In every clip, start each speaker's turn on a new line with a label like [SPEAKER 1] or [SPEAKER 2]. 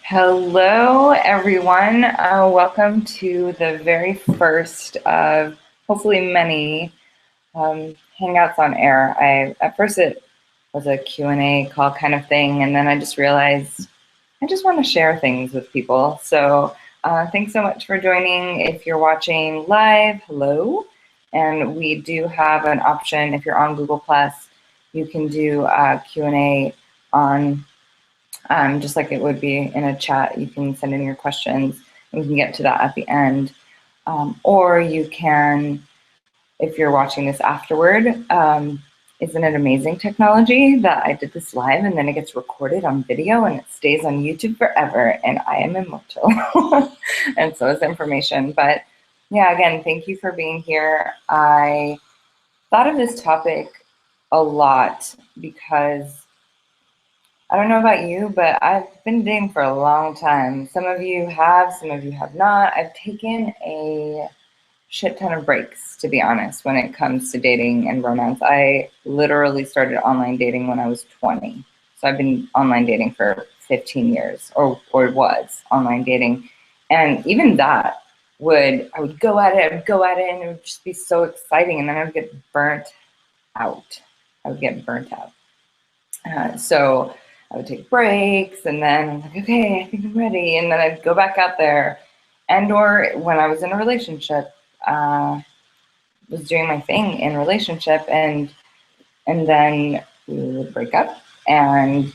[SPEAKER 1] Hello, everyone. Welcome to the very first of hopefully many Hangouts on air. At first it was a Q&A call kind of thing, and then I just realized I just want to share things with people. So thanks so much for joining. If you're watching live, hello. And we do have an option, if you're on Google+, you can do Q&A on just like it would be in a chat. You can send in your questions and we can get to that at the end. Or you can, if you're watching this afterward, isn't it amazing technology that I did this live and then it gets recorded on video and it stays on YouTube forever and I am immortal. And so is information. But yeah, again, thank you for being here. I thought of this topic a lot because I don't know about you, but I've been dating for a long time. Some of you have, some of you have not. I've taken a shit ton of breaks, to be honest, when it comes to dating and romance. I literally started online dating when I was 20. So I've been online dating for 15 years, or was online dating. And even that I would go at it, and it would just be so exciting. And then I would get burnt out. So I would take breaks, and then I'm like, okay, I think I'm ready. And then I'd go back out there. And or when I was in a relationship, was doing my thing in relationship, and then we would break up, and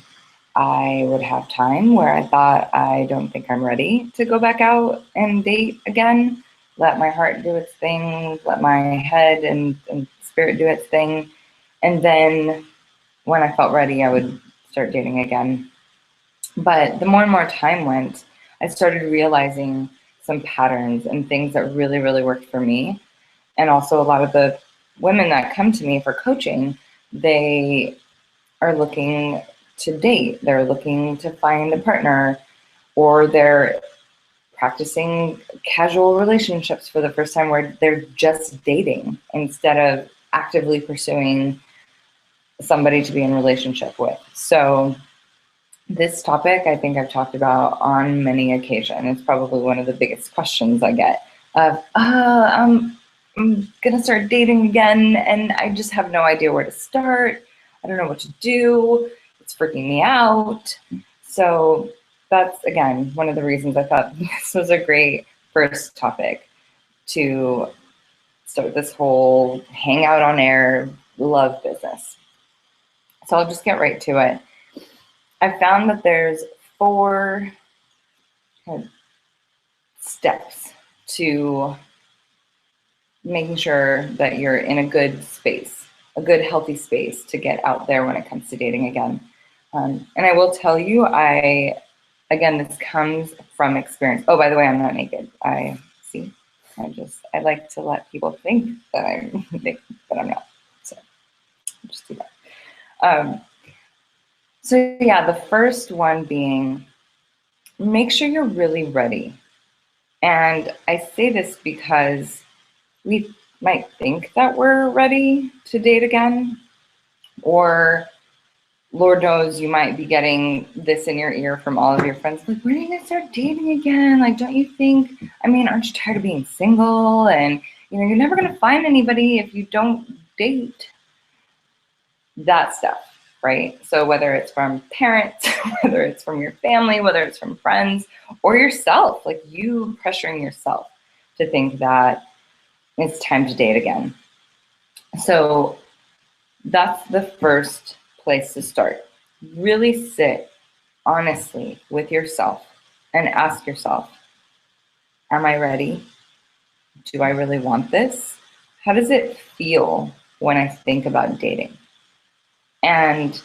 [SPEAKER 1] I would have time where I thought, I don't think I'm ready to go back out and date again. Let my heart do its thing, let my head and spirit do its thing. And then when I felt ready, I would start dating again. But the more and more time went, I started realizing some patterns and things that really, really worked for me. And also a lot of the women that come to me for coaching, they are looking to date. They're looking to find a partner, or they're practicing casual relationships for the first time where they're just dating instead of actively pursuing somebody to be in a relationship with. So this topic, I think I've talked about on many occasions. It's probably one of the biggest questions I get of, I'm gonna start dating again and I just have no idea where to start. I don't know what to do. It's freaking me out. So that's, again, one of the reasons I thought this was a great first topic to start this whole hangout on air love business. So I'll just get right to it. I found that there's 4 steps to making sure that you're in a good space, a good healthy space to get out there when it comes to dating again. And I will tell you, again, this comes from experience. Oh, by the way, I'm not naked. I like to let people think that I'm naked, but I'm not. So I'll just do that. So yeah, the first one being, make sure you're really ready. And I say this because we might think that we're ready to date again, or Lord knows you might be getting this in your ear from all of your friends, like, when are you gonna start dating again? Like, don't you think, aren't you tired of being single? And, you're never gonna find anybody if you don't date. That stuff. Right? So whether it's from parents, whether it's from your family, whether it's from friends, or yourself, like you pressuring yourself to think that it's time to date again. So that's the first place to start. Really sit honestly with yourself and ask yourself, am I ready? Do I really want this? How does it feel when I think about dating? And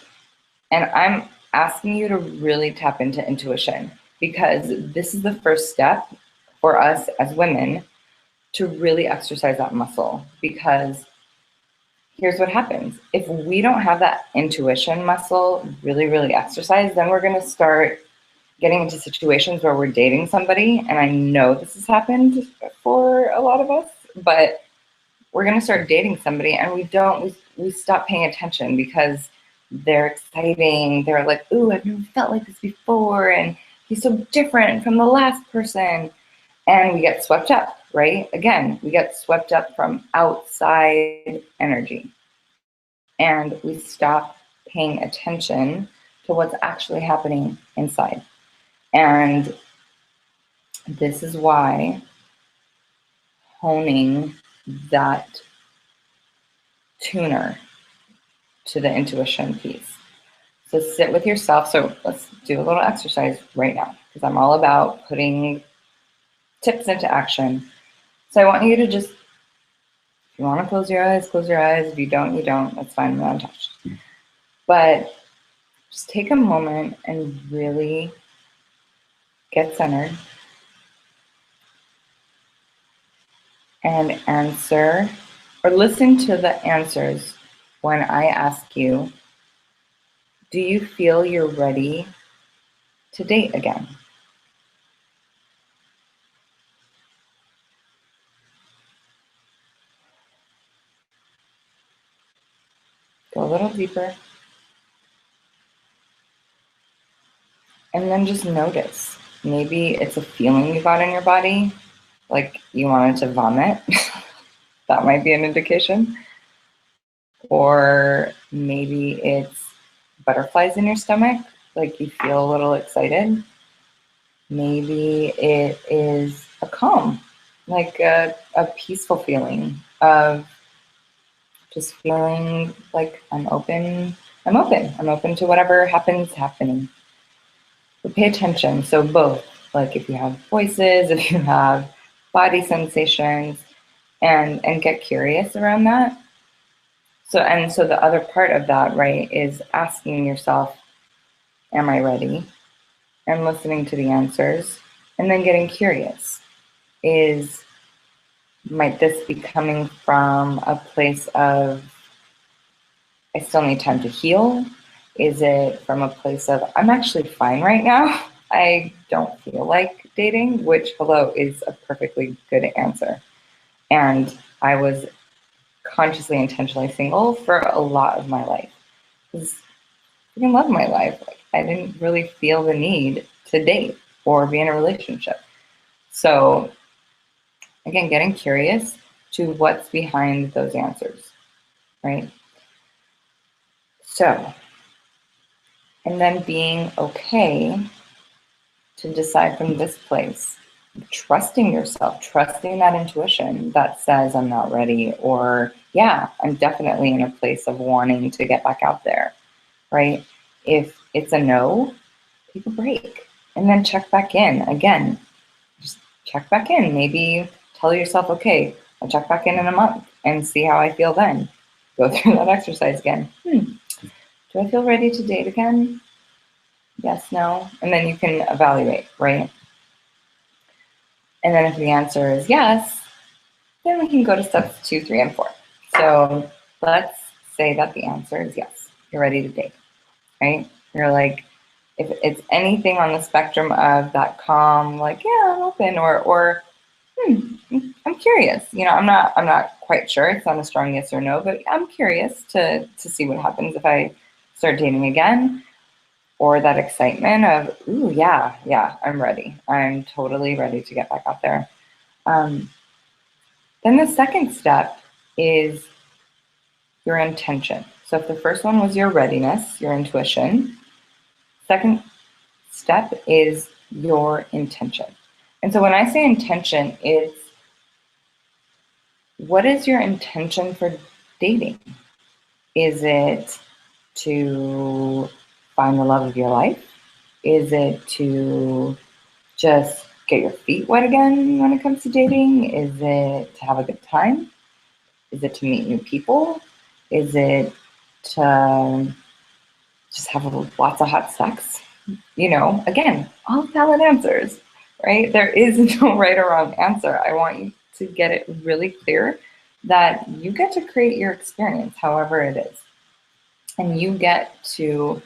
[SPEAKER 1] I'm asking you to really tap into intuition, because this is the first step for us as women to really exercise that muscle. Because here's what happens. If we don't have that intuition muscle really, really exercised, then we're going to start getting into situations where we're dating somebody. And I know this has happened for a lot of us, but we're going to start dating somebody and we stop paying attention because they're exciting. They're like, ooh, I've never felt like this before. And he's so different from the last person. And we get swept up, right? Again, we get swept up from outside energy. And we stop paying attention to what's actually happening inside. And this is why honing that tuner to the intuition piece. So sit with yourself. So let's do a little exercise right now, because I'm all about putting tips into action. So I want you to just, if you want to close your eyes, close your eyes. If you don't, you don't. That's fine. I'm not touched. But just take a moment and really get centered and answer, or listen to the answers when I ask you, do you feel you're ready to date again? Go a little deeper. And then just notice. Maybe it's a feeling you got in your body, like you wanted to vomit. That might be an indication. Or maybe it's butterflies in your stomach, like you feel a little excited. Maybe it is a calm, like a peaceful feeling of just feeling like I'm open to whatever happens happening. But pay attention. So both, like if you have voices, if you have body sensations, and get curious around that. So the other part of that, right, is asking yourself, am I ready? And listening to the answers, and then getting curious. Might this be coming from a place of, I still need time to heal? Is it from a place of, I'm actually fine right now, I don't feel like dating, which, hello, is a perfectly good answer. And I was consciously, intentionally single for a lot of my life. Because I didn't love my life. Like, I didn't really feel the need to date or be in a relationship. So again, getting curious to what's behind those answers, right? So, and then being okay to decide from this place, trusting yourself, trusting that intuition that says I'm not ready, or yeah, I'm definitely in a place of wanting to get back out there, right? If it's a no, take a break and then check back in. Again, just check back in. Maybe tell yourself, okay, I'll check back in a month and see how I feel then. Go through that exercise again. Do I feel ready to date again? Yes, no. And then you can evaluate, right? And then if the answer is yes, then we can go to steps 2, 3, and 4. So let's say that the answer is yes. You're ready to date, right? You're like, if it's anything on the spectrum of that calm, like, yeah, I'm open, or I'm curious. You know, I'm not quite sure. It's not a strong yes or no, but I'm curious to see what happens if I start dating again. Or that excitement of, ooh, yeah, I'm ready. I'm totally ready to get back out there. Then the second step is your intention. So if the first one was your readiness, your intuition, second step is your intention. And so when I say intention, it's what is your intention for dating? Is it to find the love of your life? Is it to just get your feet wet again when it comes to dating? Is it to have a good time? Is it to meet new people? Is it to just have lots of hot sex? You know, again, all valid answers, right? There is no right or wrong answer. I want you to get it really clear that you get to create your experience however it is. And you get to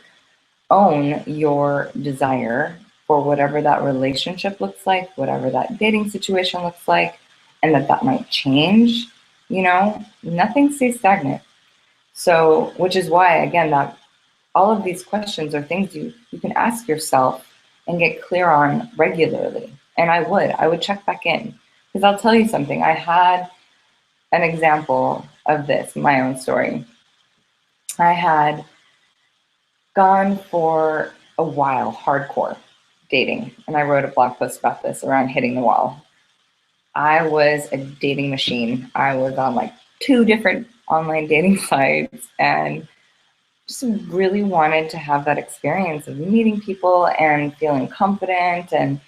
[SPEAKER 1] own your desire for whatever that relationship looks like, whatever that dating situation looks like, and that might change. You know, nothing stays stagnant. So, which is why, again, that all of these questions are things you can ask yourself and get clear on regularly. And I would check back in, because I'll tell you something. I had an example of this, my own story. I had gone for a while hardcore dating, and I wrote a blog post about this around hitting the wall. I was a dating machine. I was on like 2 different online dating sites, and just really wanted to have that experience of meeting people and feeling confident and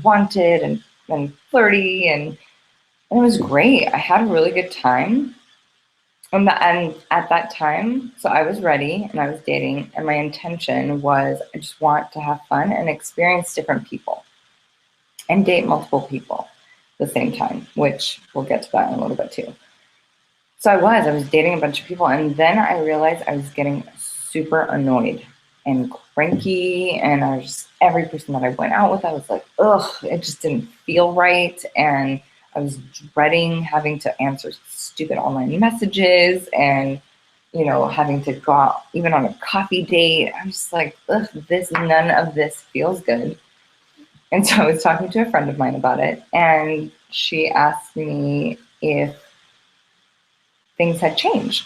[SPEAKER 1] wanted and flirty, and it was great. I had a really good time. And at that time, so I was ready and I was dating, and my intention was I just want to have fun and experience different people and date multiple people at the same time, which we'll get to that in a little bit too. So I was dating a bunch of people, and then I realized I was getting super annoyed and cranky, and I was just, every person that I went out with, I was like, ugh, it just didn't feel right, and I was dreading having to answer stupid online messages and, you know, having to go out even on a coffee date. I'm just like, ugh, none of this feels good. And so I was talking to a friend of mine about it, and she asked me if things had changed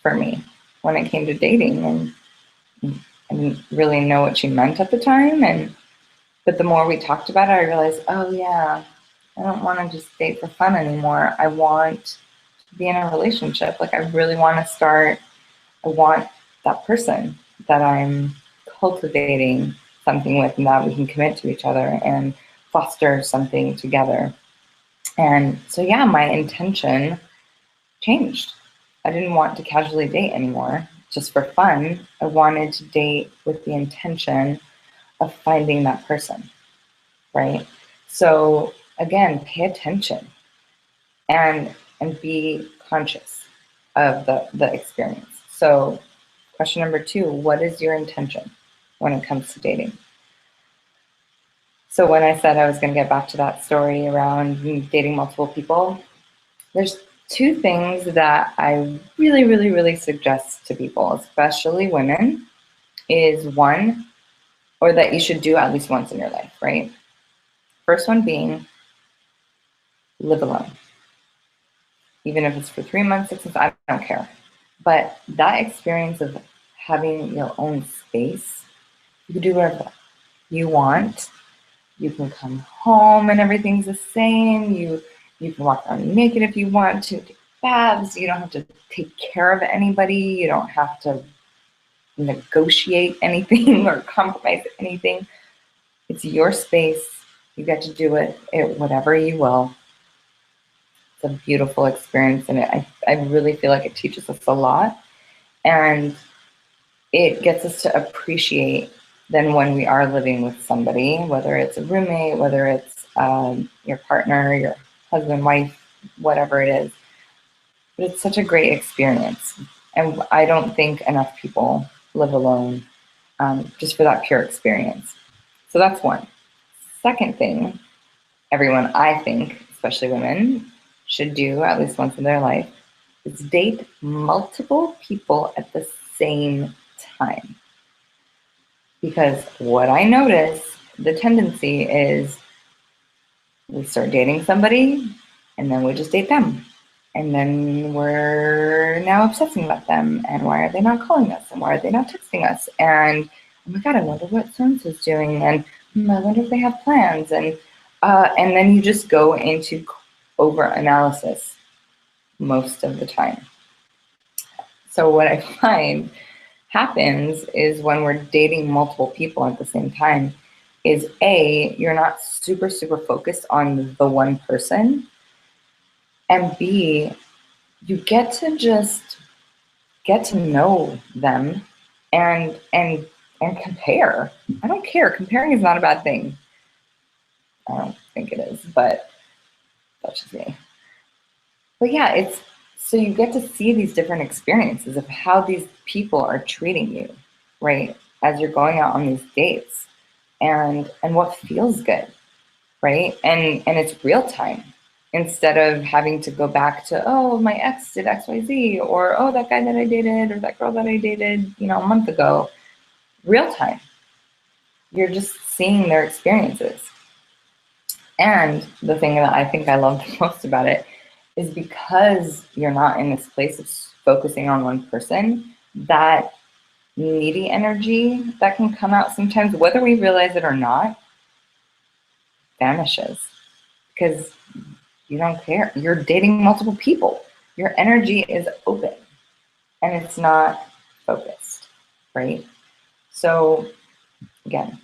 [SPEAKER 1] for me when it came to dating, and I didn't really know what she meant at the time. But the more we talked about it, I realized, oh yeah, I don't want to just date for fun anymore. I want to be in a relationship. Like, I really want to start. I want that person that I'm cultivating something with, and that we can commit to each other and foster something together. And so, yeah, my intention changed. I didn't want to casually date anymore, just for fun. I wanted to date with the intention of finding that person, right? So again, pay attention and be conscious of the experience. So question number 2, what is your intention when it comes to dating? So when I said I was going to get back to that story around dating multiple people, there's 2 things that I really, really, really suggest to people, especially women, is one, or that you should do at least once in your life, right? First one being live alone. Even if it's for 3 months, 6 months, I don't care. But that experience of having your own space, you can do whatever you want. You can come home and everything's the same. You can walk around naked if you want to, take baths. You don't have to take care of anybody. You don't have to negotiate anything or compromise anything. It's your space. You get to do it whatever you will. It's a beautiful experience, and I really feel like it teaches us a lot, and it gets us to appreciate then when we are living with somebody, whether it's a roommate, whether it's your partner, your husband, wife, whatever it is. But it's such a great experience, and I don't think enough people live alone just for that pure experience. So that's one. Second thing, everyone, I think, especially women, should do at least once in their life is date multiple people at the same time. Because what I notice, the tendency is we start dating somebody and then we just date them. And then we're now obsessing about them. And why are they not calling us? And why are they not texting us? And oh my God, I wonder what so-and-so's doing. And I wonder if they have plans. And then you just go into over-analysis most of the time. So what I find happens is when we're dating multiple people at the same time is A, you're not super, super focused on the one person. And B, you get to just get to know them and compare. I don't care. Comparing is not a bad thing. I don't think it is, but that's just me. But yeah, so you get to see these different experiences of how these people are treating you, right? As you're going out on these dates and what feels good, right? And it's real time instead of having to go back to, oh, my ex did XYZ, or oh, that guy that I dated or that girl that I dated, a month ago. Real time. you're just seeing their experiences. And the thing that I think I love the most about it is because you're not in this place of focusing on one person, that needy energy that can come out sometimes, whether we realize it or not, vanishes because you don't care. You're dating multiple people. Your energy is open and it's not focused, right? So again,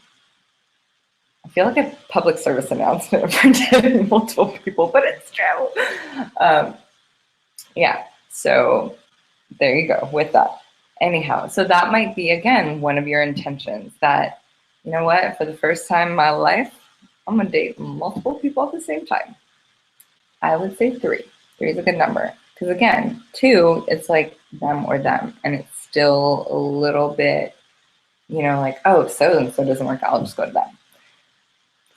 [SPEAKER 1] I feel like a public service announcement for dating multiple people, but it's true. Yeah, so there you go with that. Anyhow, so that might be, again, one of your intentions that, you know what, for the first time in my life, I'm gonna date multiple people at the same time. I would say 3. 3 is a good number. Because again, 2, it's like them or them. And it's still a little bit, you know, like, oh, so and so doesn't work out, I'll just go to them.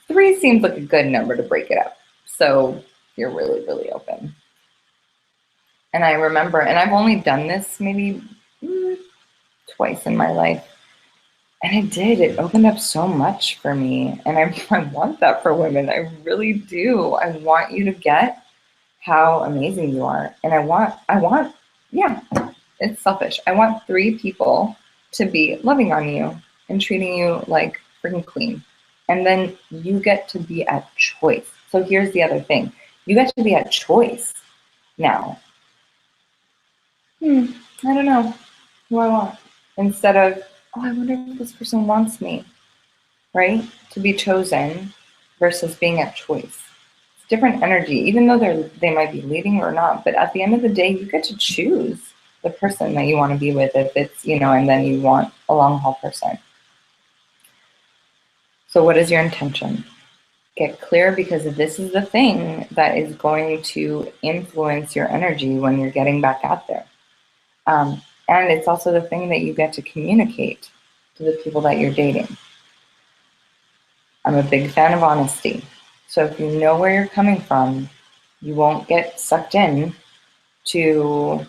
[SPEAKER 1] 3 seems like a good number to break it up. So you're really, really open. And I remember, and I've only done this maybe twice in my life. And it opened up so much for me. And I want that for women. I really do. I want you to get how amazing you are. And I want, yeah, it's selfish. I want 3 people to be loving on you and treating you like freaking queen. And then you get to be at choice. So here's the other thing. You get to be at choice now. I don't know who I want. Instead of, oh, I wonder if this person wants me, right? To be chosen versus being at choice. It's different energy, even though they might be leading or not. But at the end of the day, you get to choose the person that you want to be with, if it's, you know, and then you want a long haul person. So what is your intention? Get clear, because this is the thing that is going to influence your energy when you're getting back out there. And it's also the thing that you get to communicate to the people that you're dating. I'm a big fan of honesty. So if you know where you're coming from, you won't get sucked in to,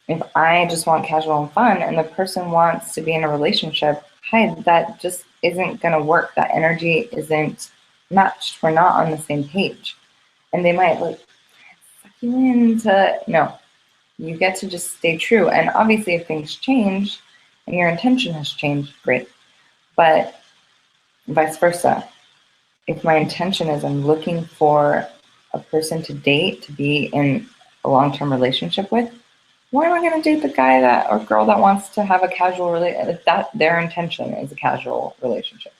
[SPEAKER 1] if I just want casual and fun and the person wants to be in a relationship, hi, that just isn't going to work. That energy isn't matched. We're not on the same page. And they might like suck you into, no. You get to just stay true. And obviously if things change and your intention has changed, great. But vice versa. If my intention is I'm looking for a person to date, to be in a long-term relationship with, why am I going to date the guy that or girl that wants to have a casual relationship? If that their intention is a casual relationship,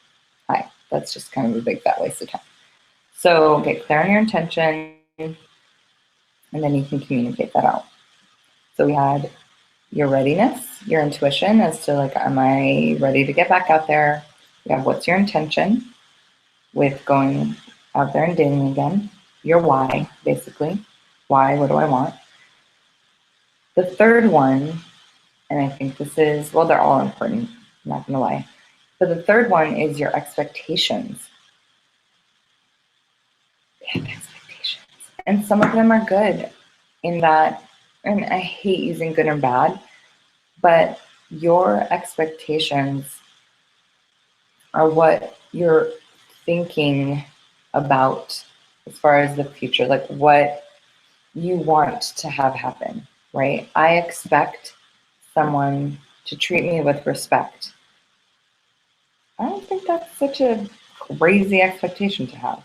[SPEAKER 1] hi, that's just kind of a big fat waste of time. So get clear on your intention, and then you can communicate that out. So we had your readiness, your intuition as to like, am I ready to get back out there? We have what's your intention with going out there and dating again. Your why, basically. Why, what do I want? The third one, and I think this is, well, they're all important, I'm not gonna lie. But the third one is your expectations. We have expectations. And some of them are good in that, and I hate using good and bad, but your expectations are what you're thinking about as far as the future, like what you want to have happen, right? I expect someone to treat me with respect. I don't think that's such a crazy expectation to have.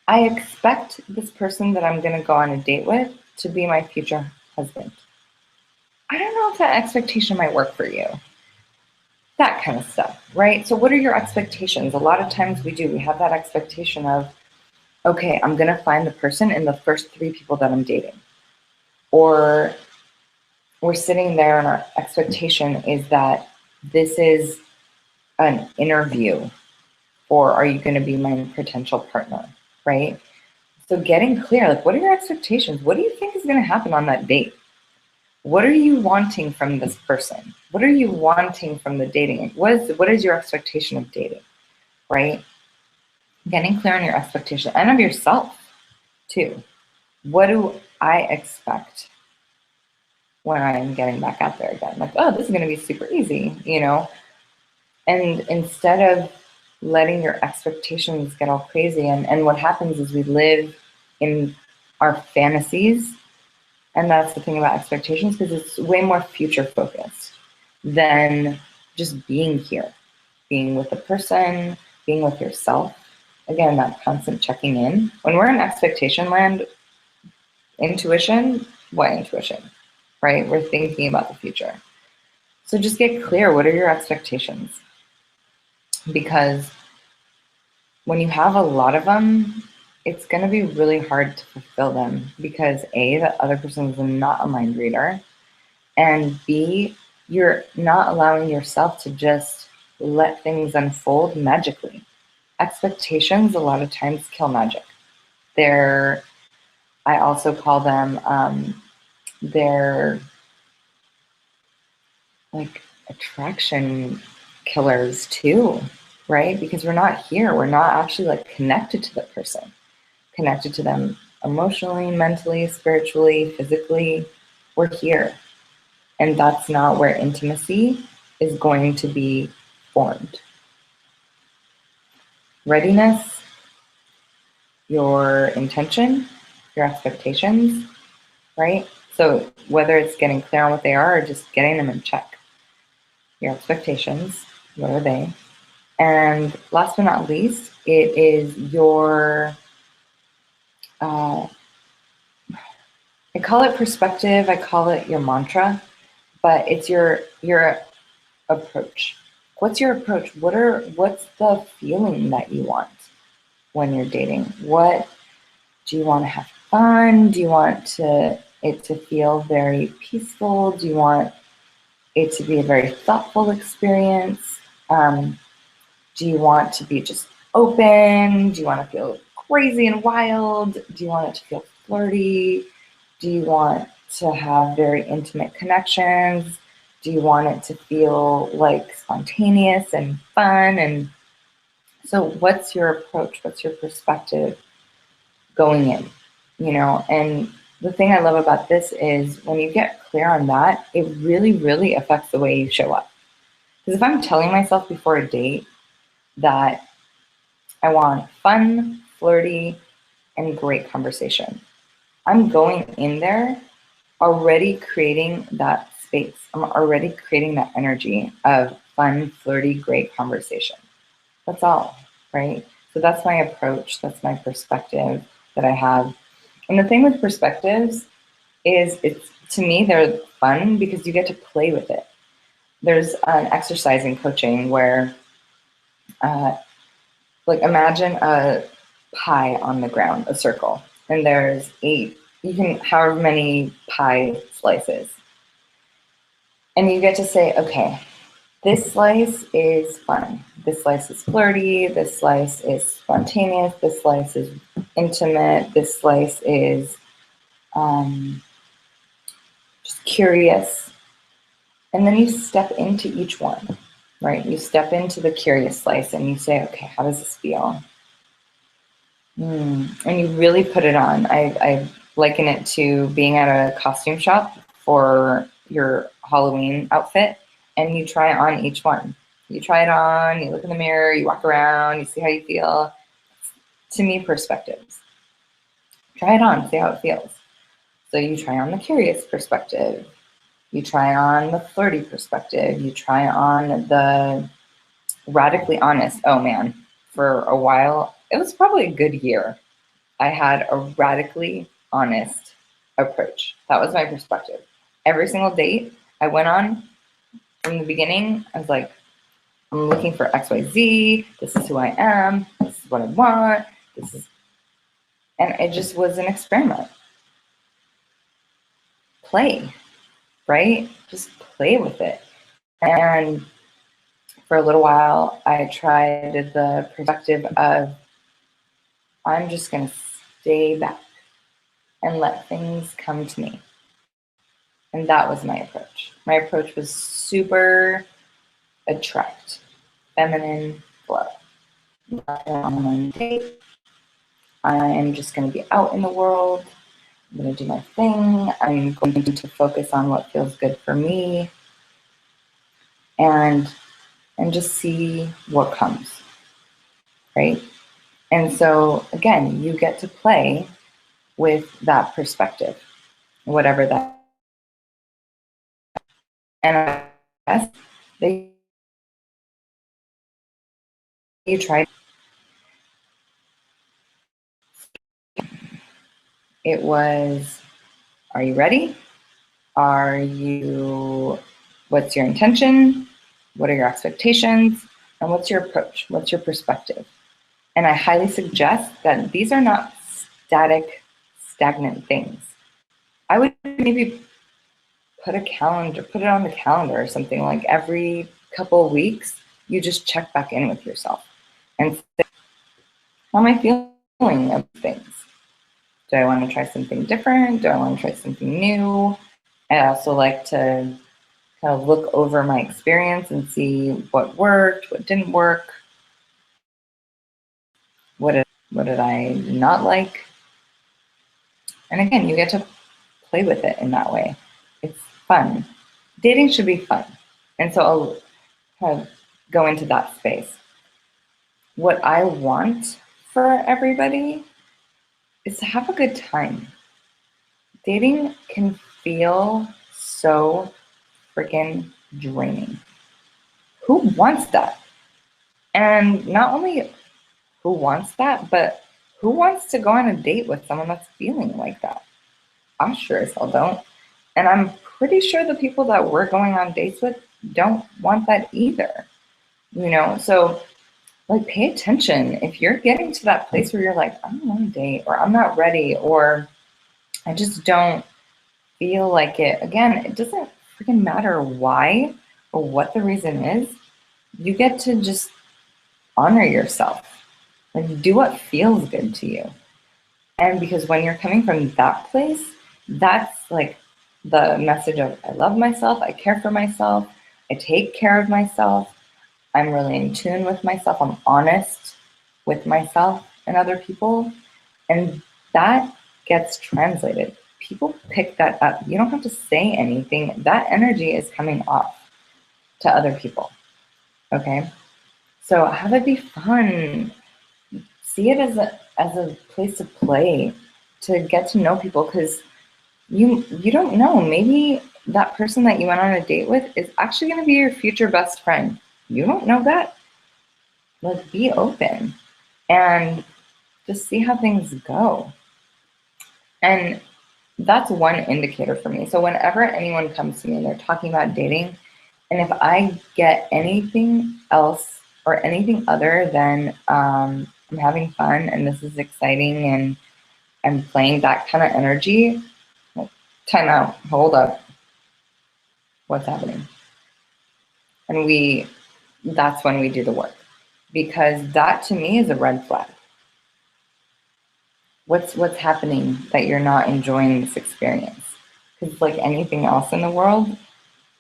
[SPEAKER 1] I expect this person that I'm going to go on a date with to be my future husband. I don't know if that expectation might work for you. That kind of stuff, right? So what are your expectations? A lot of times we have that expectation of, okay, I'm going to find the person in the first 3 people that I'm dating. Or we're sitting there and our expectation is that this is an interview for, are you going to be my potential partner, right? So getting clear, like, what are your expectations? What do you think is going to happen on that date? What are you wanting from this person? What are you wanting from the dating? What is your expectation of dating, right? Getting clear on your expectation and of yourself too. What do I expect when I'm getting back out there again? Like, oh, this is going to be super easy, you know? And instead of letting your expectations get all crazy. And what happens is we live in our fantasies. And that's the thing about expectations, because it's way more future focused than just being here, being with a person, being with yourself. Again, that constant checking in. When we're in expectation land, intuition, what intuition, right? We're thinking about the future. So just get clear. What are your expectations? Because when you have a lot of them, it's going to be really hard to fulfill them, because A, the other person is not a mind reader, and B, you're not allowing yourself to just let things unfold magically. Expectations a lot of times kill magic. I also call them, they're like attraction killers too, right? Because we're not here. We're not actually like connected to the person, connected to them emotionally, mentally, spiritually, physically. We're here. And that's not where intimacy is going to be formed. Readiness, your intention, your expectations, right? So whether it's getting clear on what they are or just getting them in check. Your expectations, what are they? And last but not least, it is your, I call it perspective, I call it your mantra, but it's your approach. What's your approach? What's the feeling that you want when you're dating? What do you want to have fun? Do you want it to feel very peaceful? Do you want it to be a very thoughtful experience? Do you want to be just open? Do you want to feel crazy and wild? Do you want it to feel flirty? Do you want to have very intimate connections? Do you want it to feel like spontaneous and fun? And so what's your approach? What's your perspective going in? And the thing I love about this is when you get clear on that, it really, really affects the way you show up. Because if I'm telling myself before a date that I want fun, flirty, and great conversation, I'm going in there already creating that space. I'm already creating that energy of fun, flirty, great conversation. That's all, right? So that's my approach. That's my perspective that I have. And the thing with perspectives is, to me, they're fun because you get to play with it. There's an exercise in coaching where, imagine a pie on the ground, a circle, and there's however many pie slices. And you get to say, okay, this slice is fun. This slice is flirty. This slice is spontaneous. This slice is intimate. This slice is just curious. And then you step into each one, right? You step into the curious slice and you say, okay, how does this feel? And you really put it on. I liken it to being at a costume shop for your Halloween outfit, and you try on each one. You try it on, you look in the mirror, you walk around, you see how you feel. To me, perspectives. Try it on, see how it feels. So you try on the curious perspective. You try on the flirty perspective. You try on the radically honest. Oh man, for a while, it was probably a good year, I had a radically honest approach. That was my perspective. Every single date I went on, from the beginning, I was like, I'm looking for XYZ. This is who I am. This is what I want. And it just was an experiment. Play, right? Just play with it. And for a little while, I tried the perspective of, I'm just going to stay back and let things come to me. And that was my approach. My approach was super attract, feminine flow. On one date, I'm just going to be out in the world. I'm going to do my thing. I'm going to focus on what feels good for me, and just see what comes. right? And so again, you get to play with that perspective, whatever that. And I guess that you try. It was, are you ready? What's your intention? What are your expectations? And what's your approach? What's your perspective? And I highly suggest that these are not stagnant things. I would maybe put it on the calendar or something, like every couple of weeks, you just check back in with yourself and say, how am I feeling of things? Do I want to try something different? Do I want to try something new? I also like to kind of look over my experience and see what worked, what didn't work, what did I not like. And again, you get to play with it in that way. It's fun. Dating should be fun. And so I'll kind of go into that space. What I want for everybody is to have a good time. Dating can feel so freaking draining. Who wants that? And not only who wants that, but who wants to go on a date with someone that's feeling like that? I sure as hell don't. And I'm pretty sure the people that we're going on dates with don't want that either. So like, pay attention. If you're getting to that place where you're like, I don't want to date, or I'm not ready, or I just don't feel like it. Again, it doesn't freaking matter why or what the reason is. You get to just honor yourself. Like, do what feels good to you. And because when you're coming from that place, that's like the message of, I love myself, I care for myself, I take care of myself, I'm really in tune with myself, I'm honest with myself and other people. And that gets translated. People pick that up. You don't have to say anything. That energy is coming off to other people. Okay? So have it be fun. See it as a place to play, to get to know people, because you don't know. Maybe that person that you went on a date with is actually going to be your future best friend. You don't know that. Like, be open and just see how things go. And that's one indicator for me. So whenever anyone comes to me and they're talking about dating, and if I get anything else or anything other than I'm having fun and this is exciting and I'm playing that kind of energy, like, time out, hold up, what's happening? And that's when we do the work, because that to me is a red flag. What's happening that you're not enjoying this experience? Because like anything else in the world,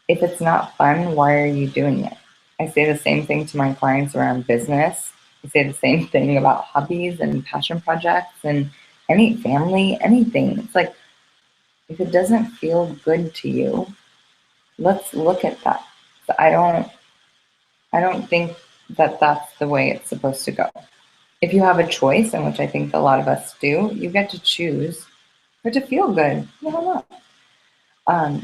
[SPEAKER 1] if it's not fun, why are you doing it? I say the same thing to my clients around business. I say the same thing about hobbies and passion projects and any family, anything. It's like, if it doesn't feel good to you, let's look at that. But I don't think that that's the way it's supposed to go. If you have a choice, and which I think a lot of us do, you get to choose for it to feel good. No. So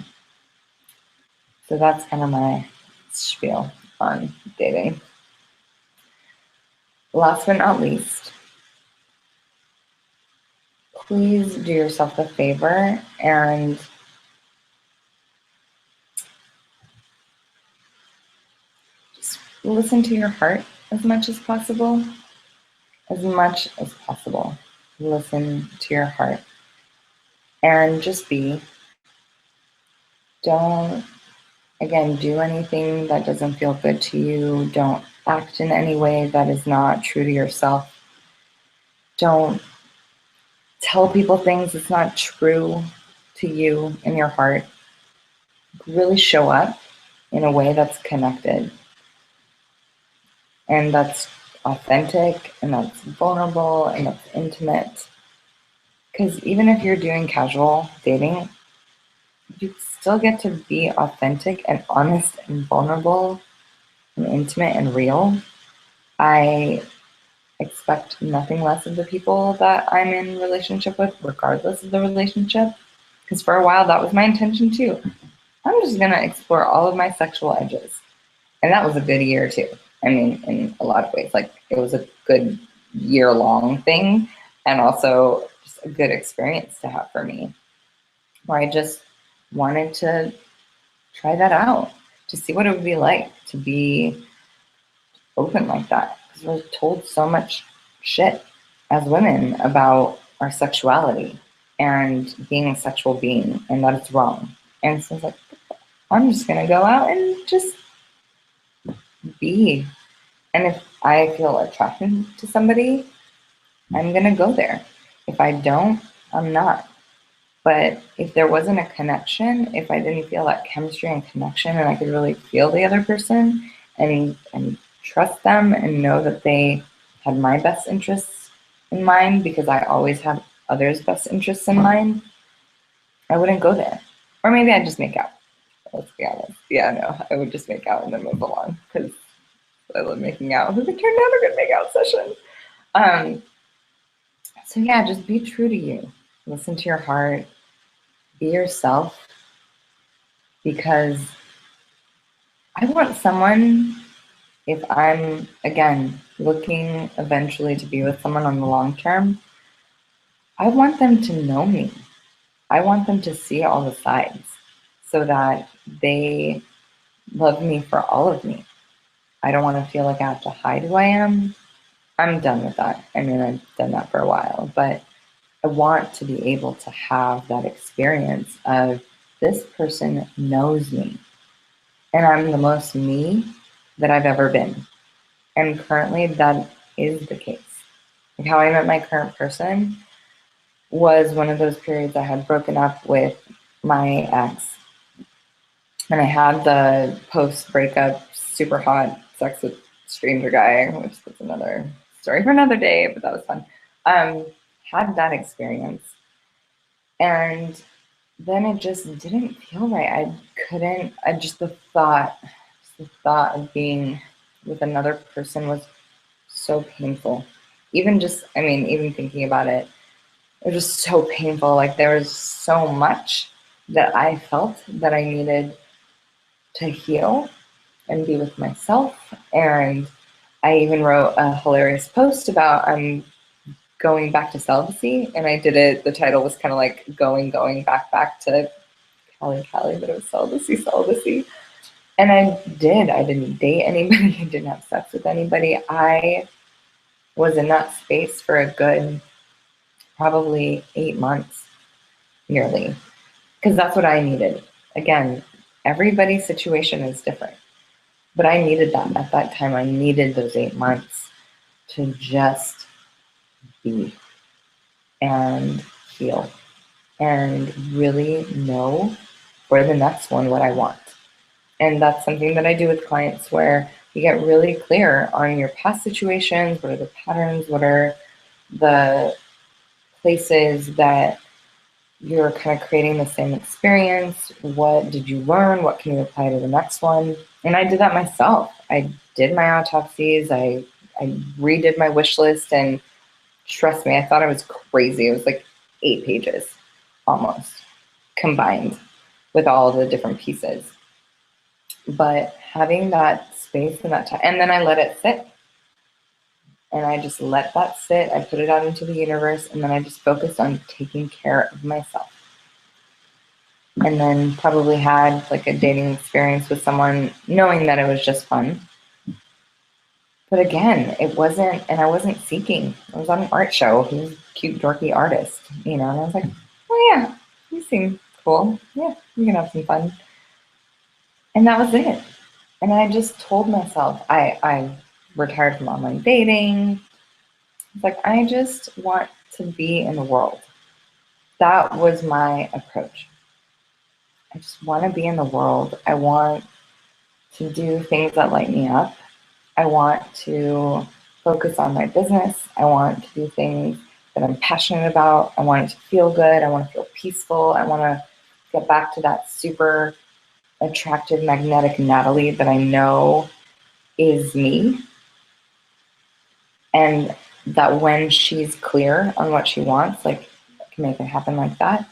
[SPEAKER 1] that's kind of my spiel on dating. Last but not least, please do yourself a favor and just listen to your heart as much as possible. As much as possible. Listen to your heart. And just be. Don't, again, do anything that doesn't feel good to you. Don't act in any way that is not true to yourself. Don't tell people things that's not true to you in your heart. Really show up in a way that's connected and that's authentic and that's vulnerable and that's intimate. Because even if you're doing casual dating, you still get to be authentic and honest and vulnerable and intimate and real. I expect nothing less of the people that I'm in relationship with, regardless of the relationship. Because for a while, that was my intention too. I'm just going to explore all of my sexual edges. And that was a good year too. I mean, in a lot of ways, like it was a good year-long thing, and also just a good experience to have for me, where I just wanted to try that out, to see what it would be like to be open like that. Because we're told so much shit as women about our sexuality and being a sexual being, and that it's wrong. And so I was like, I'm just gonna go out and just be. And if I feel attracted to somebody, I'm gonna go there. If I don't, I'm not. But if there wasn't a connection, if I didn't feel that chemistry and connection, and I could really feel the other person and trust them and know that they had my best interests in mind, because I always have others' best interests in mind, I wouldn't go there. Or maybe I'd just make out. Let's be honest. Yeah, no, I would just make out and then move along, because I love making out. Who could turn down a good make out session? So yeah, just be true to you. Listen to your heart. Be yourself. Because I want someone, if I'm, again, looking eventually to be with someone on the long term, I want them to know me. I want them to see all the sides so that they love me for all of me. I don't want to feel like I have to hide who I am. I'm done with that. I mean, I've done that for a while, but I want to be able to have that experience of this person knows me and I'm the most me that I've ever been. And currently that is the case. Like how I met my current person was one of those periods I had broken up with my ex. And I had the post-breakup super hot sex with stranger guy, which was another story for another day, but that was fun. Had that experience. And then it just didn't feel right. The thought of being with another person was so painful. Even thinking about it, it was just so painful. Like there was so much that I felt that I needed to heal and be with myself. And I even wrote a hilarious post about going back to celibacy, and I did it. The title was kind of like going back to Cali, but it was celibacy. And I didn't date anybody. I didn't have sex with anybody. I was in that space for a good probably 8 months, nearly, because that's what I needed. Again, everybody's situation is different, but I needed that at that time. I needed those 8 months to just be and heal and really know for the next one what I want. And that's something that I do with clients, where you get really clear on your past situations. What are the patterns? What are the places that you're kind of creating the same experience? What did you learn? What can you apply to the next one? And I did that myself. I did my autopsies. I redid my wish list, and trust me, I thought I was crazy. It was like 8 pages almost combined with all the different pieces. But having that space and that time, and then I let it sit. And I just let that sit. I put it out into the universe, and then I just focused on taking care of myself. And then probably had like a dating experience with someone, knowing that it was just fun. But again, it wasn't, and I wasn't seeking. I was on an art show. He was a cute, dorky artist, and I was like, oh yeah, you seem cool. Yeah, we can have some fun. And that was it. And I just told myself, I retired from online dating. It's like, I just want to be in the world. That was my approach. I just want to be in the world. I want to do things that light me up. I want to focus on my business. I want to do things that I'm passionate about. I want it to feel good. I want to feel peaceful. I want to get back to that super attractive, magnetic Natalie that I know is me. And that when she's clear on what she wants, like, I can make it happen like that.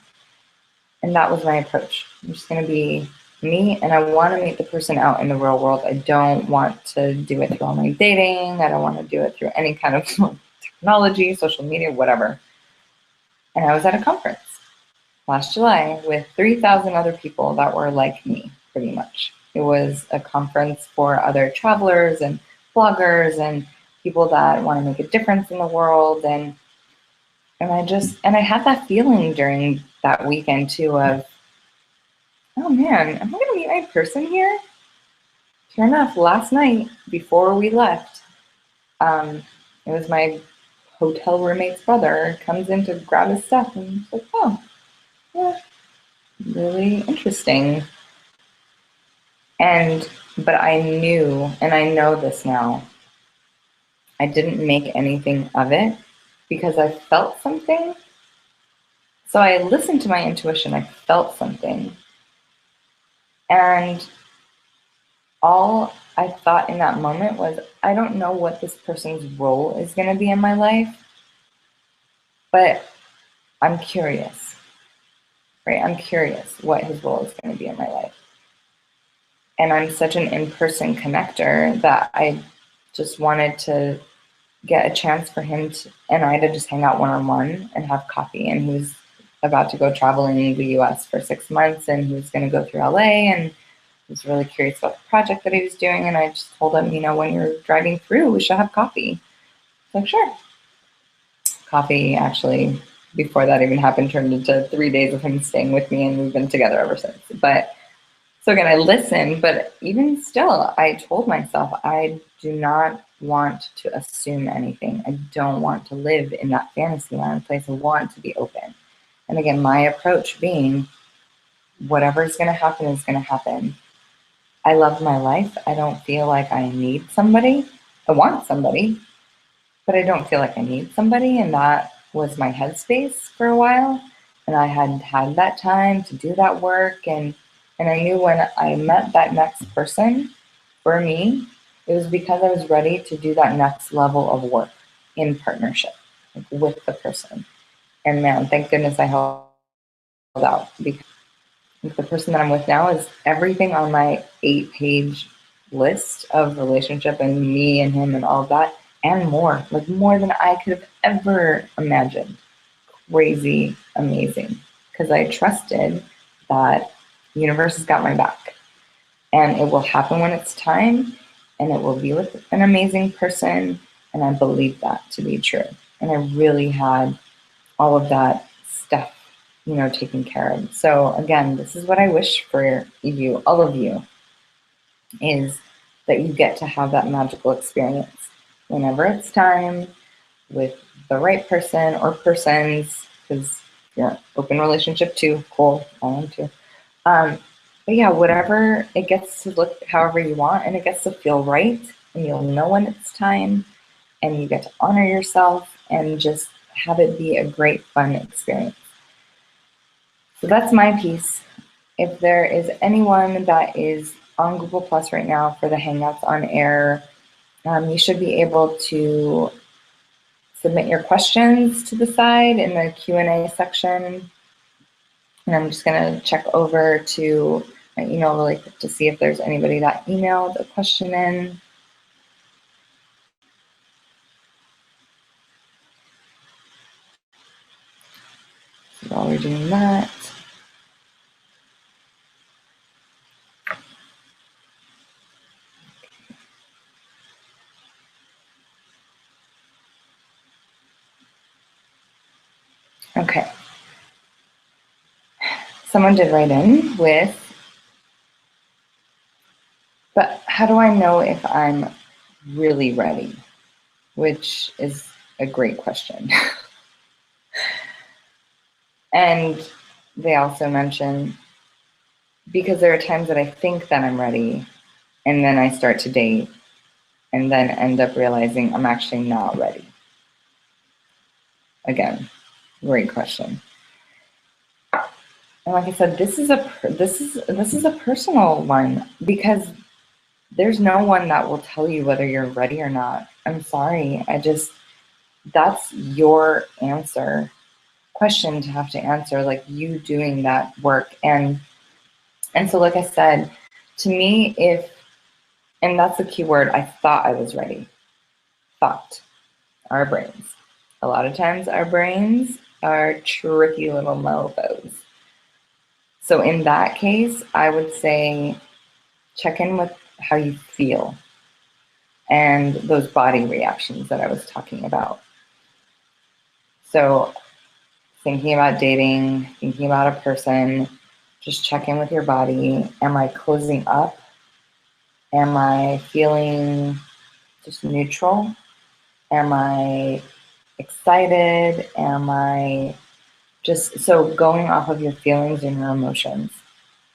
[SPEAKER 1] And that was my approach. I'm just going to be me, and I want to meet the person out in the real world. I don't want to do it through online dating. I don't want to do it through any kind of technology, social media, whatever. And I was at a conference last July with 3,000 other people that were like me, pretty much. It was a conference for other travelers and bloggers and people that want to make a difference in the world. And I had that feeling during that weekend too of, oh man, am I going to meet my person here? Sure enough, last night before we left, it was my hotel roommate's brother comes in to grab his stuff, and he's like, oh, yeah, really interesting. But I knew, and I know this now, I didn't make anything of it because I felt something. So I listened to my intuition, I felt something. And all I thought in that moment was, I don't know what this person's role is going to be in my life, but I'm curious, right? I'm curious what his role is going to be in my life. And I'm such an in-person connector that I just wanted to get a chance for him and I to just hang out one-on-one and have coffee. And he was about to go traveling in the US for 6 months, and he was going to go through LA, and I was really curious about the project that he was doing. And I just told him, when you're driving through, we should have coffee. He's like, sure. Coffee, actually, before that even happened, turned into 3 days of him staying with me, and we've been together ever since. But so again, I listened, but even still, I told myself, I do not want to assume anything. I don't want to live in that fantasy land place. I want to be open. And again, my approach being, whatever is going to happen is going to happen. I love my life. I don't feel like I need somebody. I want somebody, but I don't feel like I need somebody. And that was my headspace for a while. And I hadn't had that time to do that work. And I knew when I met that next person, for me, it was because I was ready to do that next level of work in partnership, like with the person. And man, thank goodness I held out, because the person that I'm with now is everything on my 8-page list of relationship and me and him and all of that, and more, like more than I could have ever imagined. Crazy, amazing, because I trusted that the universe has got my back, and it will happen when it's time, and it will be with an amazing person, and I believe that to be true. And I really had all of that stuff, taken care of. So again, this is what I wish for you, all of you, is that you get to have that magical experience whenever it's time with the right person or persons, because you're an open relationship too. Cool, I am too. But yeah, whatever, it gets to look however you want, and it gets to feel right, and you'll know when it's time, and you get to honor yourself and just have it be a great, fun experience. So that's my piece. If there is anyone that is on Google Plus right now for the Hangouts on Air, you should be able to submit your questions to the side in the Q&A section. And I'm just going to check over to my email really quick to see if there's anybody that emailed a question in. So while we're doing that, okay. Someone did write in with, but how do I know if I'm really ready? Which is a great question. And they also mention, because there are times that I think that I'm ready, and then I start to date, and then end up realizing I'm actually not ready. Again, great question. And like I said, this is a personal one, because there's no one that will tell you whether you're ready or not. I'm sorry. that's your question to have to answer, like you doing that work. And so, like I said, to me, and that's the key word, I thought I was ready. Thought. Our brains. A lot of times our brains are tricky little mofos. So in that case, I would say check in with how you feel and those body reactions that I was talking about. So thinking about dating, thinking about a person, just check in with your body. Am I closing up? Am I feeling just neutral? Am I excited? Am I just, so going off of your feelings and your emotions.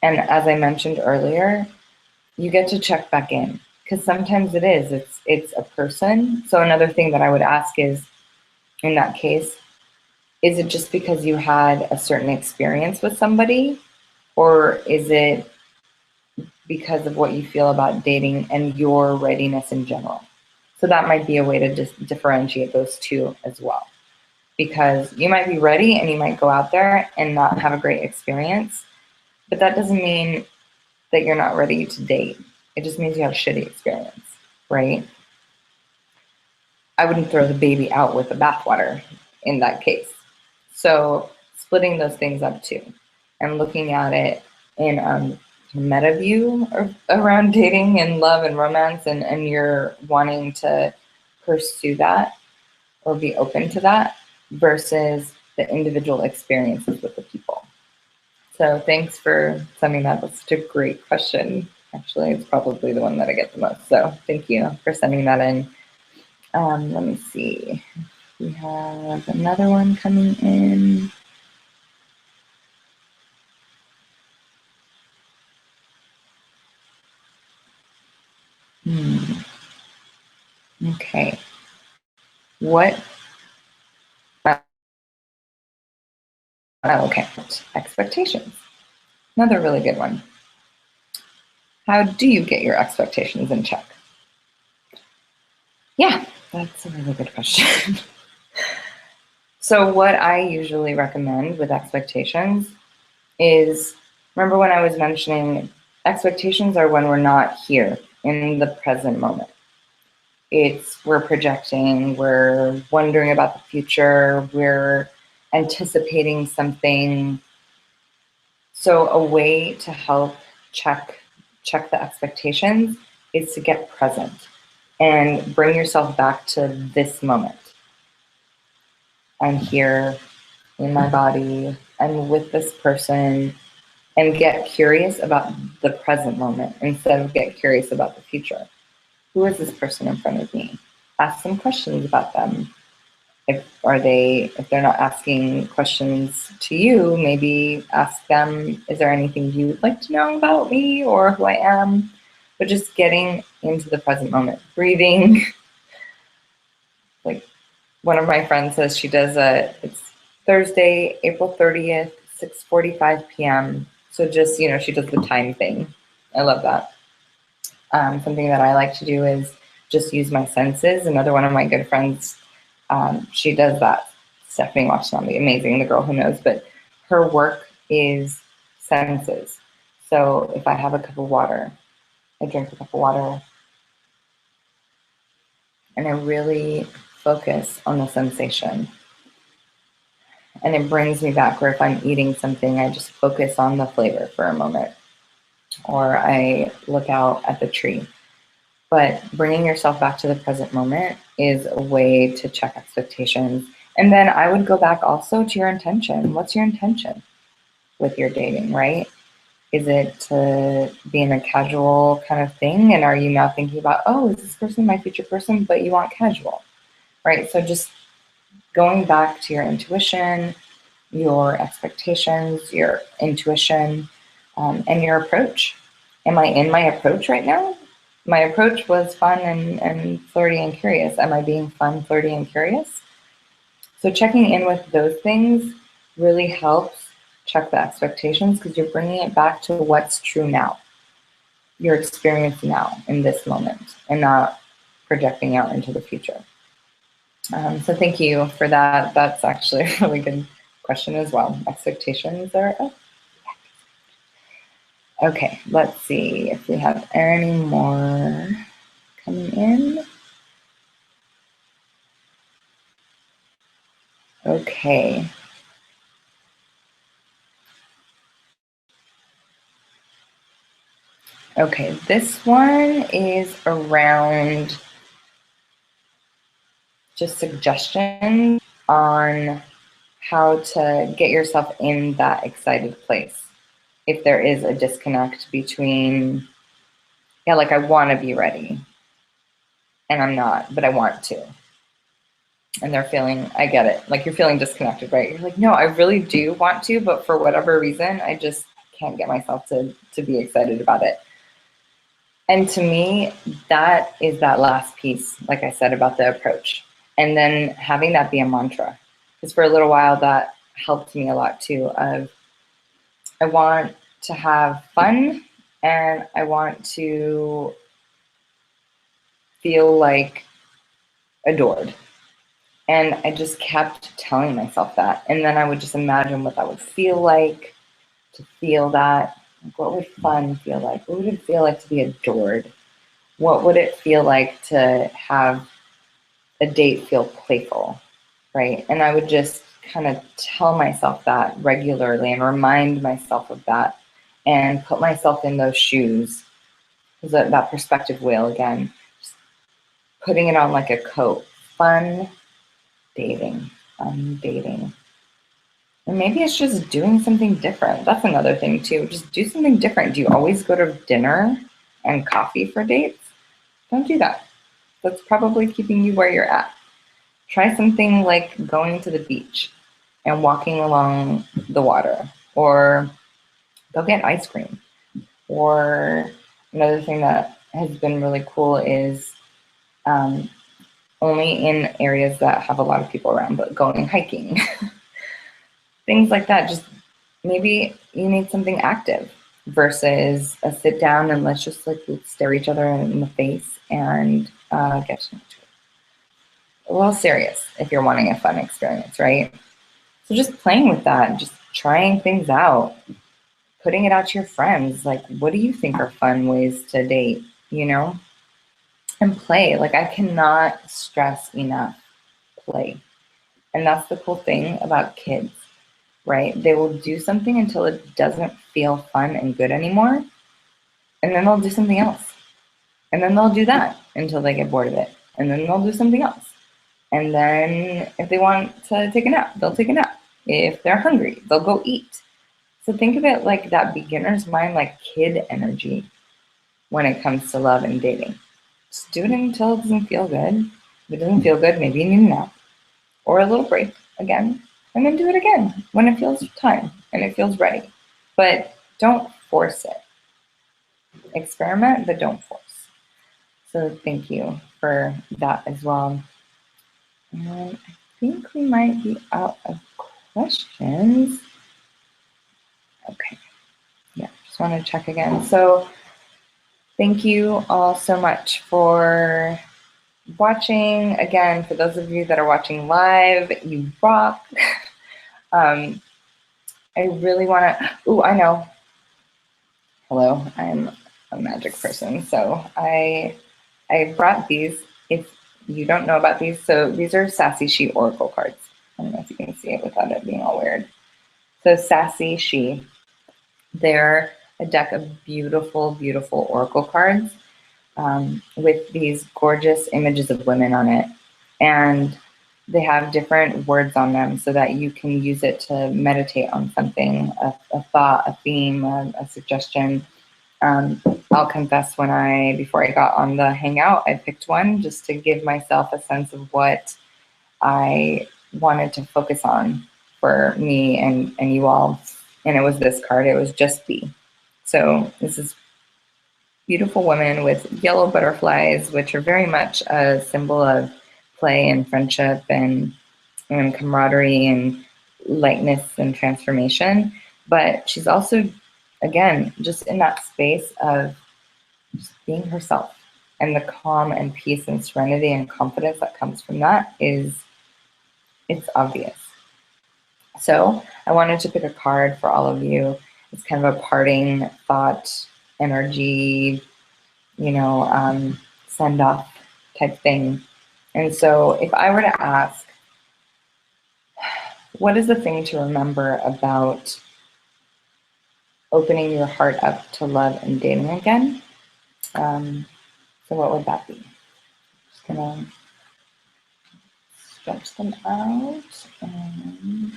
[SPEAKER 1] And as I mentioned earlier, you get to check back in, because sometimes it's a person. So another thing that I would ask is, in that case, is it just because you had a certain experience with somebody, or is it because of what you feel about dating and your readiness in general? So that might be a way to just differentiate those two as well. Because you might be ready and you might go out there and not have a great experience, but that doesn't mean that you're not ready to date. It just means you have a shitty experience, right? I wouldn't throw the baby out with the bathwater in that case. So splitting those things up too, and looking at it in meta view around dating and love and romance, and you're wanting to pursue that or be open to that versus the individual experiences with the people. So thanks for sending that. That's such a great question. Actually, it's probably the one that I get the most. So thank you for sending that in. Let me see. We have another one coming in. Okay. What? Okay. Expectations. Another really good one. How do you get your expectations in check? Yeah, that's a really good question. So what I usually recommend with expectations is, remember when I was mentioning expectations are when we're not here in the present moment. We're projecting, we're wondering about the future, we're anticipating something. So a way to help check the expectations is to get present and bring yourself back to this moment. I'm here in my body, I'm with this person, and get curious about the present moment instead of get curious about the future. Who is this person in front of me? Ask some questions about them. If they're not asking questions to you, maybe ask them, is there anything you would like to know about me or who I am? But just getting into the present moment, breathing. Like one of my friends says, she does it's Thursday, April 30th, 6:45 p.m. So just, she does the time thing. I love that. Something that I like to do is just use my senses. Another one of my good friends, she does that. Stephanie Watchnamby, amazing, the girl who knows, but her work is senses. So if I have a cup of water, I drink a cup of water, and I really focus on the sensation. And it brings me back, or if I'm eating something, I just focus on the flavor for a moment. Or I look out at the tree. But bringing yourself back to the present moment is a way to check expectations. And then I would go back also to your intention. What's your intention with your dating, right? Is it to be in a casual kind of thing? And are you now thinking about, oh, is this person my future person, but you want casual, right? So just going back to your intuition, your expectations, your intuition, and your approach. Am I in my approach right now? My approach was fun and flirty and curious. Am I being fun, flirty, and curious? So checking in with those things really helps check the expectations, because you're bringing it back to what's true now, your experience now in this moment, and not projecting out into the future. So thank you for that. That's actually a really good question as well. Expectations are up. Okay, let's see if we have any more coming in. Okay. Okay, this one is around just suggestions on how to get yourself in that excited place. If there is a disconnect between, yeah, like I want to be ready and I'm not, but I want to. And they're feeling, I get it, like you're feeling disconnected, right? You're like, no, I really do want to, but for whatever reason, I just can't get myself to be excited about it. And to me, that is that last piece, like I said, about the approach. And then having that be a mantra. Because for a little while, that helped me a lot too. Of I want to have fun and I want to feel like adored. And I just kept telling myself that. And then I would just imagine what that would feel like to feel that. Like, what would fun feel like? What would it feel like to be adored? What would it feel like to have a date feel playful, right? And I would just kind of tell myself that regularly and remind myself of that and put myself in those shoes. That perspective wheel again, just putting it on like a coat. Fun dating, fun dating. And maybe it's just doing something different. That's another thing too. Just do something different. Do you always go to dinner and coffee for dates? Don't do that. That's probably keeping you where you're at. Try something like going to the beach and walking along the water, or go get ice cream. Or another thing that has been really cool is only in areas that have a lot of people around, but going hiking. Things like that. Just maybe you need something active versus a sit down and let's just like stare each other in the face and get to know each other. A little serious if you're wanting a fun experience, right? So just playing with that, just trying things out, putting it out to your friends. Like, what do you think are fun ways to date, you know? And play. Like, I cannot stress enough play. And that's the cool thing about kids, right? They will do something until it doesn't feel fun and good anymore. And then they'll do something else. And then they'll do that until they get bored of it. And then they'll do something else. And then if they want to take a nap, they'll take a nap. If they're hungry, they'll go eat. So think of it like that beginner's mind, like kid energy when it comes to love and dating. Just do it until it doesn't feel good. If it doesn't feel good, maybe you need a nap or a little break again, and then do it again when it feels time and it feels ready. But don't force it. Experiment, but don't force. So thank you for that as well. And I think we might be out of questions. Okay. Yeah, just want to check again. So thank you all so much for watching. Again, for those of you that are watching live, you rock. I really want to, I know. Hello, I'm a magic person. So I brought these. If you don't know about these, so these are Sassy She Oracle cards. I don't know if you can see it without it being all weird. So Sassy She, they're a deck of beautiful, beautiful oracle cards with these gorgeous images of women on it. And they have different words on them so that you can use it to meditate on something, a thought, a theme, a suggestion. I'll confess before I got on the Hangout, I picked one just to give myself a sense of what I wanted to focus on for me and you all. And it was this card, it was Just Be. So this is beautiful women with yellow butterflies, which are very much a symbol of play and friendship and camaraderie and lightness and transformation. But she's also, again, just in that space of just being herself And the calm and peace and serenity and confidence that comes from that it's obvious. So I wanted to pick a card for all of you. It's kind of a parting thought, energy, send off type thing. And so if I were to ask, what is the thing to remember about opening your heart up to love and dating again? So what would that be? Just gonna stretch them out. And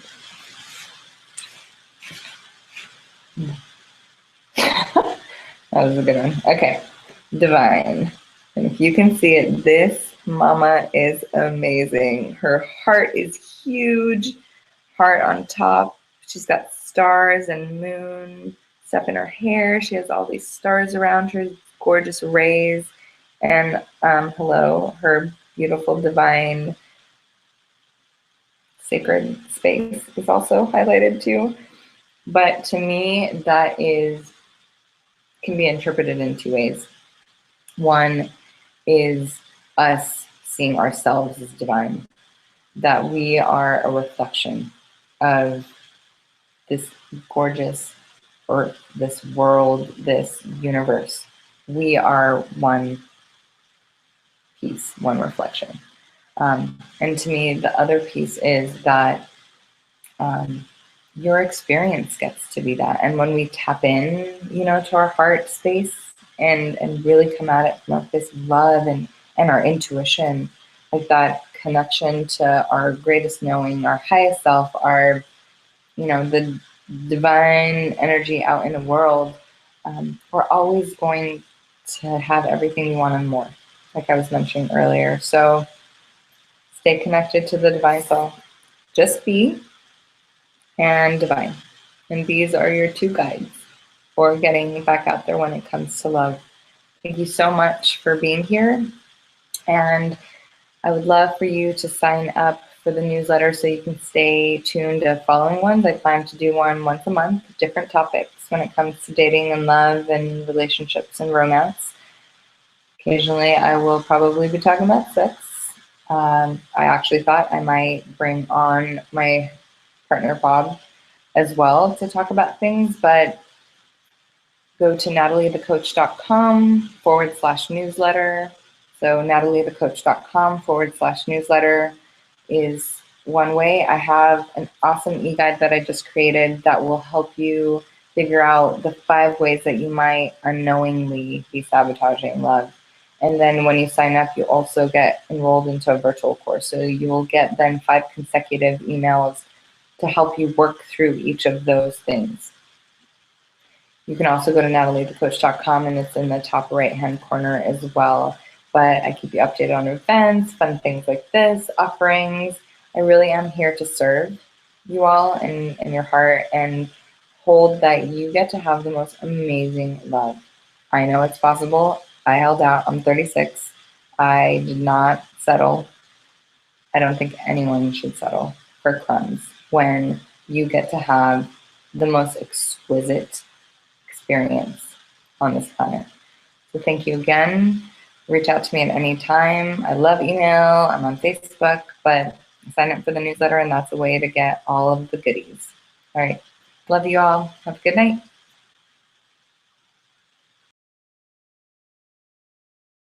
[SPEAKER 1] that was a good one. Okay, divine. And if you can see it, this mama is amazing. Her heart is huge, heart on top. She's got stars and moon stuff in her hair. She has all these stars around her, gorgeous rays. And hello, her beautiful, divine, sacred space is also highlighted too. But to me, that can be interpreted in two ways. One is us seeing ourselves as divine, that we are a reflection of this gorgeous earth, this world, this universe. We are one piece, one reflection. And to me, the other piece is that your experience gets to be that. And when we tap in, to our heart space and really come at it from this love and our intuition, like that connection to our greatest knowing, our highest self, our, the divine energy out in the world, we're always going to have everything we want and more, like I was mentioning earlier. So stay connected to the divine self. Just be and divine. And these are your two guides for getting back out there when it comes to love. Thank you so much for being here. And I would love for you to sign up for the newsletter so you can stay tuned to following ones. I plan to do one once a month, different topics when it comes to dating and love and relationships and romance. Occasionally, I will probably be talking about sex. I actually thought I might bring on my partner, Bob, as well to talk about things, but go to nataliethecoach.com/newsletter. So nataliethecoach.com/newsletter is one way. I have an awesome e-guide that I just created that will help you figure out the 5 ways that you might unknowingly be sabotaging love. And then when you sign up, you also get enrolled into a virtual course. So you will get then 5 consecutive emails to help you work through each of those things. You can also go to nataliethecoach.com and it's in the top right-hand corner as well. But I keep you updated on events, fun things like this, offerings. I really am here to serve you all in your heart and hold that you get to have the most amazing love. I know it's possible. I held out. I'm 36. I did not settle. I don't think anyone should settle for crumbs when you get to have the most exquisite experience on this planet. So thank you again. Reach out to me at any time. I love email. I'm on Facebook, but sign up for the newsletter and that's a way to get all of the goodies. All right. Love you all. Have a good night.